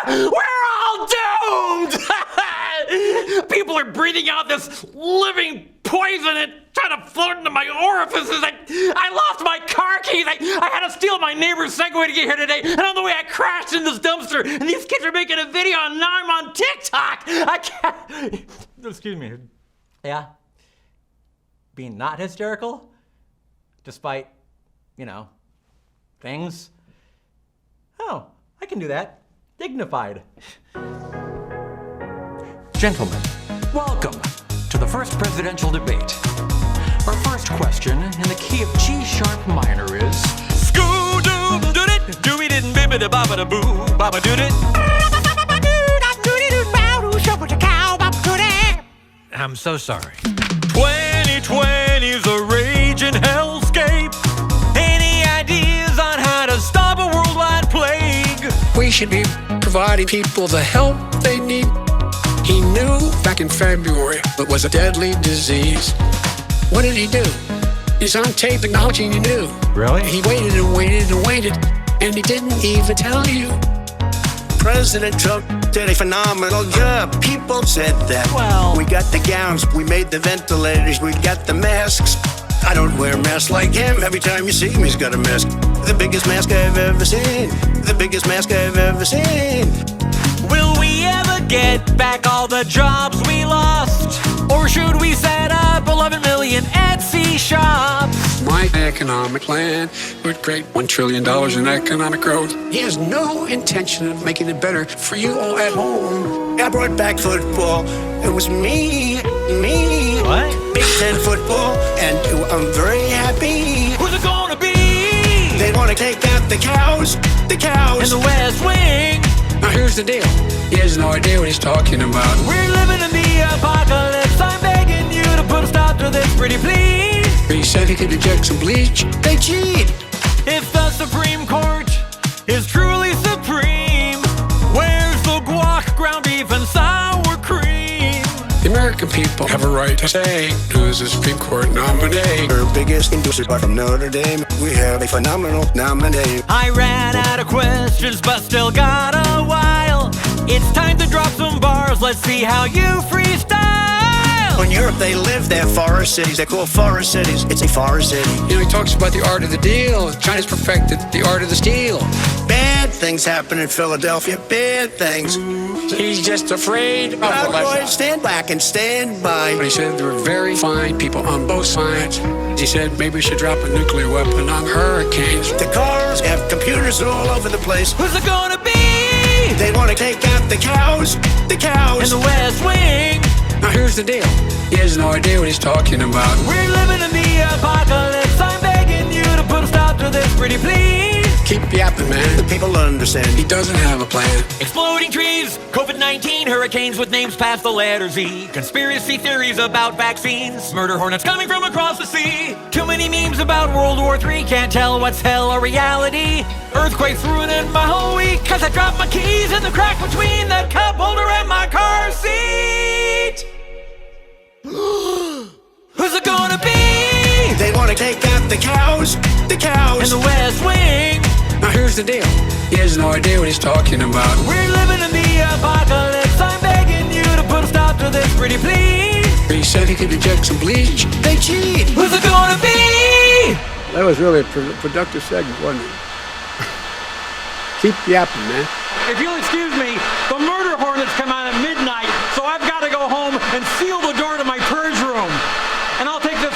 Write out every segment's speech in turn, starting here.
We're all doomed! People are breathing out this living poison and trying to float into my orifices. I lost my car keys. I had to steal my neighbor's Segway to get here today. And on the way, I crashed in this dumpster. And these kids are making a video, and now I'm on TikTok. I can't. Excuse me. Yeah? Being not hysterical? Despite, things? Oh, I can do that. Dignified. Gentlemen, welcome to the first presidential debate. Our first question in the key of G sharp minor is Skoo-doo-doo-dit, doo-wee-dit-bibba-da-baba-da-boo, baba-doo-dit. I'm so sorry. 2020's a raging hellscape. Any ideas on how to stop a worldwide plague? We should be providing people the help they need. He knew back in February it was a deadly disease. What did he do? He's on tape acknowledging he knew. Really? He waited and waited and waited, and he didn't even tell you. President Trump did a phenomenal job. People said that. Well, we got the gowns, we made the ventilators, we got the masks. I don't wear masks like him. Every time you see him, he's got a mask. The biggest mask I've ever seen. The biggest mask I've ever seen. will we ever get back all the jobs we lost? Or should we set up 11 million Etsy shops? My economic plan would create $1 trillion in economic growth. He has no intention of making it better for you all at home. I brought back football. It was me. What? Big Ten football, and I'm very happy. Who's it gonna be? They want to take out the cows. In the West Wing. Now here's the deal. He has no idea what he's talking about. We're living in the apocalypse. I'm begging you to put a stop to this, pretty please. He said he could inject some bleach. They cheat. If the Supreme Court is truly supreme, where's the guac, ground beef, and sour cream? The American people have a right to say who's the Supreme Court nominee. Our biggest endorser from Notre Dame. We have a phenomenal nominee. I ran out of questions, but still got a while. It's time to drop some bars. Let's see how you freestyle. In Europe, they live their forest cities. They're called forest cities. It's a forest city. You know, he talks about the art of the deal. China's perfected the art of the steal. Bad things happen in Philadelphia. Bad things. He's just afraid of the I'm going to lifestyle. stand back and stand by. But he said there were very fine people on both sides. He said maybe we should drop a nuclear weapon on hurricanes. The cars have computers all over the place. Who's it gonna be? They want to take out the cows. In the West Wing. Now here's the deal. He has no idea what he's talking about. We're living in the apocalypse. I'm begging you to put a stop to this, pretty please. Keep yapping, man. The people understand. He doesn't have a plan. Exploding trees, COVID-19, hurricanes with names past the letter Z, conspiracy theories about vaccines, murder hornets coming from across the sea. Too many memes about World War III, can't tell what's hell or reality. Earthquakes ruining my whole week, cause I dropped my keys in the crack between the cup holder and my car seat. Who's it gonna be? They want to take out the cows. In the West Wing. Now here's the deal. He has no idea what he's talking about. We're living in the apocalypse. I'm begging you to put a stop to this, pretty please. He said he could inject some bleach. They cheat. Who's it gonna be? That was really a productive segment, wasn't it? Keep yapping, man. If you'll excuse me, the murder hornets come out at midnight, so I've got to go home and seal the door to my purge room. And I'll take this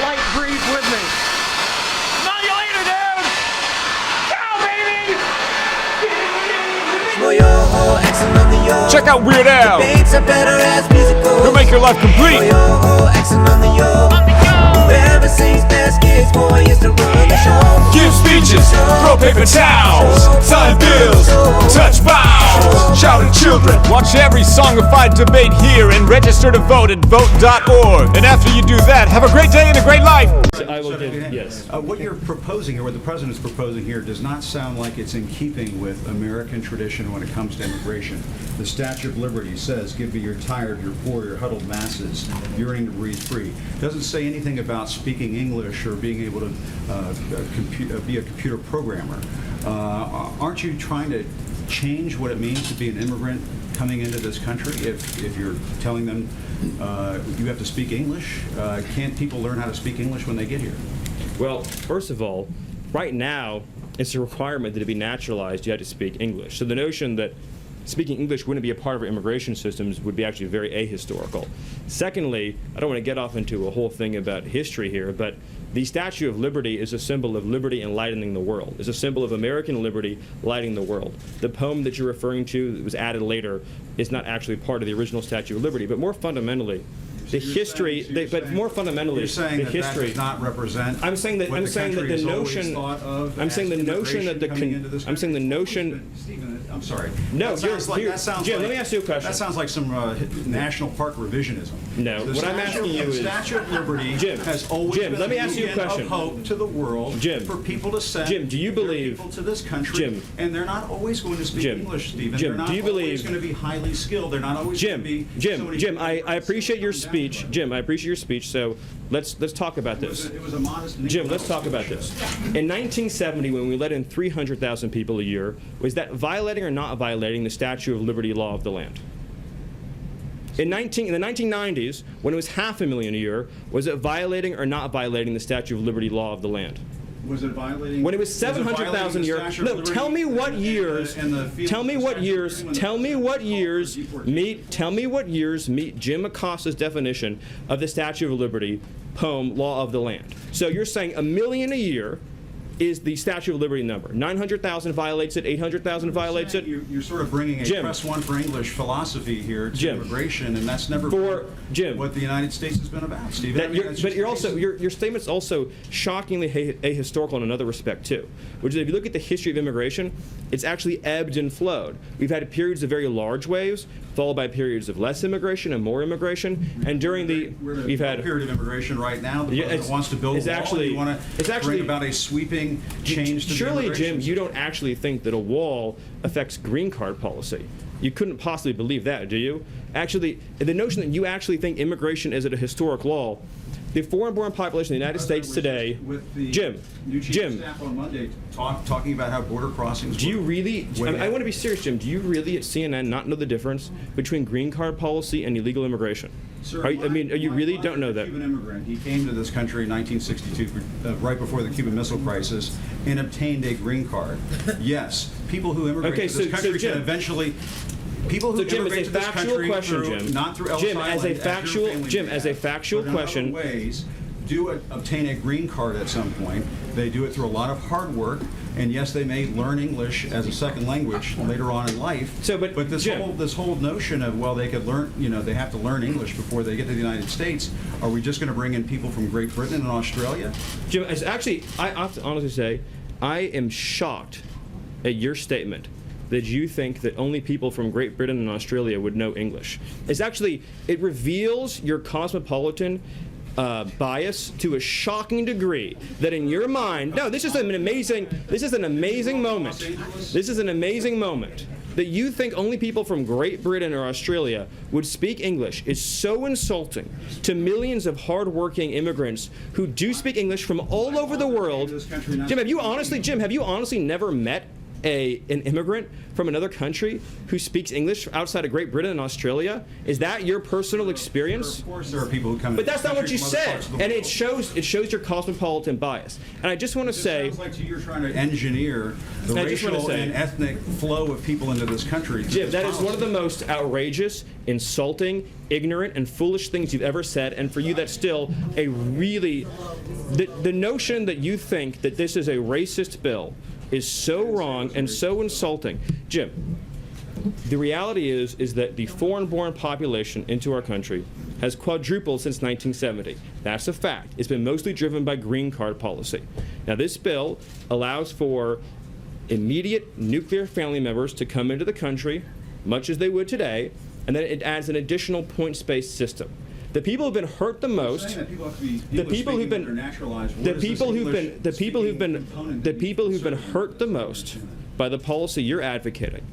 light brief with me. Smell you later, dude! Ciao, baby! Check out Weird Al. He'll make your life complete. Give speeches, throw paper towels, sign bills, touch bows, shout at children. Watch every songified debate here and register to vote at vote.org. And after you do that, have a great day and a great life. I will give, yes. What you're proposing here, what the president's proposing here, does not sound like it's in keeping with American tradition when it comes to immigration. The Statue of Liberty says, give me your tired, your poor, your huddled masses, yearning to breathe free. Doesn't say anything about speaking English or being able to be a computer programmer. Aren't you trying to change what it means to be an immigrant coming into this country if you're telling them you have to speak English? Can't people learn how to speak English when they get here? Well, first of all, right now, it's a requirement that to be naturalized, you have to speak English. So the notion that speaking English wouldn't be a part of our immigration systems would be actually very ahistorical. Secondly, I don't want to get off into a whole thing about history here, but the Statue of Liberty is a symbol of liberty enlightening the world. It's a symbol of American liberty lighting the world. The poem that you're referring to that was added later is not actually part of the original Statue of Liberty, but more fundamentally, the history, but more fundamentally, you're saying the that history that does not represent. I'm saying that what the notion. I'm saying the notion that I'm saying the notion. Stephen, I'm sorry. No, that sounds Jim, like, let me ask you a question. That sounds like some National Park revisionism. No, what I'm asking you is. The Statue of Liberty Jim, has always Jim, been let me a ask you a beacon question. of hope to the world. Jim, for people to send. Jim, do you believe people to this country? Jim, and they're not always going to speak Jim, English, Stephen. Jim, they're not do you always believe? going to be highly skilled. They're not always going to be. Jim, I appreciate your speech. Jim, I appreciate your speech. So let's talk about this. It was a modest. Jim, let's talk about this. In 1970, when we let in 300,000 people a year, was that violating or not violating the Statue of Liberty law of the land? In the 1990s, when it was 500,000 a year, was it violating or not violating the Statue of Liberty law of the land? Was it violating? When it was 700,000 a year. No, tell me what years. Tell me what years. Tell me what years meet. Tell me what years meet Jim Acosta's definition of the Statue of Liberty poem law of the land. So you're saying 1 million a year is the Statue of Liberty number. 900,000 violates it. 800,000 violates it. You're sort of bringing a Jim, press one for English philosophy here to Jim, immigration, and that's never for been Jim, what the United States has been about, Stephen. But you're also your statement's also shockingly ahistorical in another respect too, which is if you look at the history of immigration, it's actually ebbed and flowed. We've had periods of very large waves, followed by periods of less immigration and more immigration, and during we've had a period of immigration right now. The president wants to build a wall. Actually, you want to bring about a sweeping change to surely, the Jim, you don't actually think that a wall affects green card policy. You couldn't possibly believe that, do you? Actually, the notion that you actually think immigration is at a historic law, the foreign-born population in the United States today, Jim, staff on Monday talking about how border crossings. Do you really? I want to be serious, Jim. Do you really at CNN not know the difference between green card policy and illegal immigration? Sir, are you really don't know that? Cuban immigrant. He came to this country in 1962, right before the Cuban Missile Crisis, and obtained a green card. Yes, people who immigrate to this country can eventually. People who Jim, immigrate to this country not through Ellis Jim, Island, as a factual question, ways, do obtain a green card at some point. They do it through a lot of hard work, and yes, they may learn English as a second language later on in life. So, but this Jim, whole notion of they could learn, they have to learn English before they get to the United States. Are we just going to bring in people from Great Britain and Australia? Jim, I have to honestly say, I am shocked at your statement that you think that only people from Great Britain and Australia would know English. It reveals your cosmopolitan bias to a shocking degree that in your mind, no, this is an amazing moment. This is an amazing moment. That you think only people from Great Britain or Australia would speak English is so insulting to millions of hardworking immigrants who do speak English from all over the world. Jim, have you honestly never met an immigrant from another country who speaks English outside of Great Britain and Australia? Is that your personal experience? Of course, there are people who come. But that's not what you said, and it shows your cosmopolitan bias. And I just want to say, it sounds like you're trying to engineer the racial and ethnic flow of people into this country. Jim, that is one of the most outrageous, insulting, ignorant, and foolish things you've ever said. And for you, that's still a really the notion that you think that this is a racist bill is so wrong and so insulting. Jim, the reality is that the foreign-born population into our country has quadrupled since 1970. That's a fact. It's been mostly driven by green card policy. Now, this bill allows for immediate nuclear family members to come into the country, much as they would today, and then it adds an additional points-based system. The people who've been hurt the most, the people who've been hurt the most by the policy you're advocating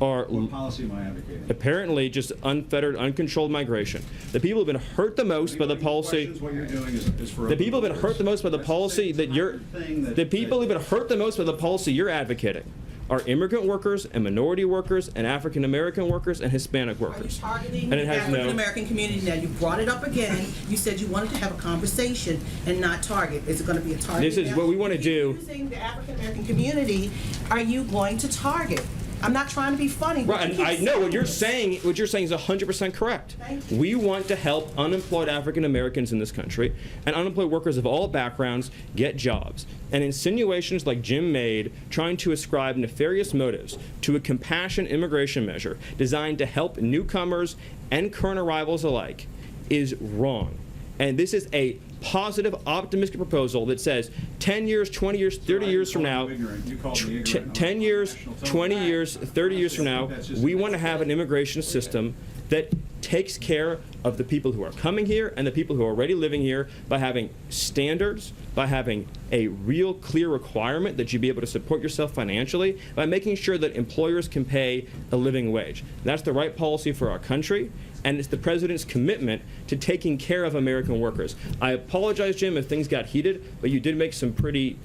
are what policy am I advocating? Apparently just unfettered, uncontrolled migration. The people who've been hurt the most by the policy. What you're doing is for the people who've been hurt the most by the policy that you're. The people who've been hurt the most by the policy you're advocating are immigrant workers and minority workers and African American workers and Hispanic Are you workers. targeting And it the has African no. American community? Now, you brought it up again. You said you wanted to have a conversation and not target. Is it going to be a target? This is now? what we wanna If you're do. Using the African American community, are you going to target? I'm not trying to be funny. but Right, you and keep I know what you're this. saying. What you're saying is 100% correct. Thank you. We want to help unemployed African Americans in this country, and unemployed workers of all backgrounds get jobs. And insinuations like Jim made, trying to ascribe nefarious motives to a compassion immigration measure designed to help newcomers and current arrivals alike, is wrong. And this is a positive, optimistic proposal that says 10 years, 20 years, 30 years from now, 10 years, 20 years, 30 years from now, we want to have an immigration system that takes care of the people who are coming here and the people who are already living here by having standards, by having a real clear requirement that you be able to support yourself financially, by making sure that employers can pay a living wage. That's the right policy for our country, and it's the president's commitment to taking care of American workers. I apologize, Jim, if things got heated, but you did make some pretty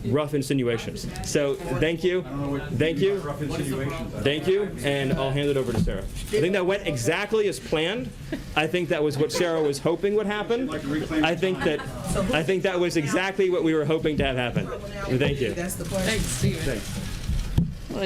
rough insinuations. So thank you, thank you, thank you, and I'll hand it over to Sarah. I think that went exactly as planned. I think that was what Sarah was hoping would happen. I think that was exactly what we were hoping to have happen. Thank you. That's the question. Thanks, Stephen. Thanks.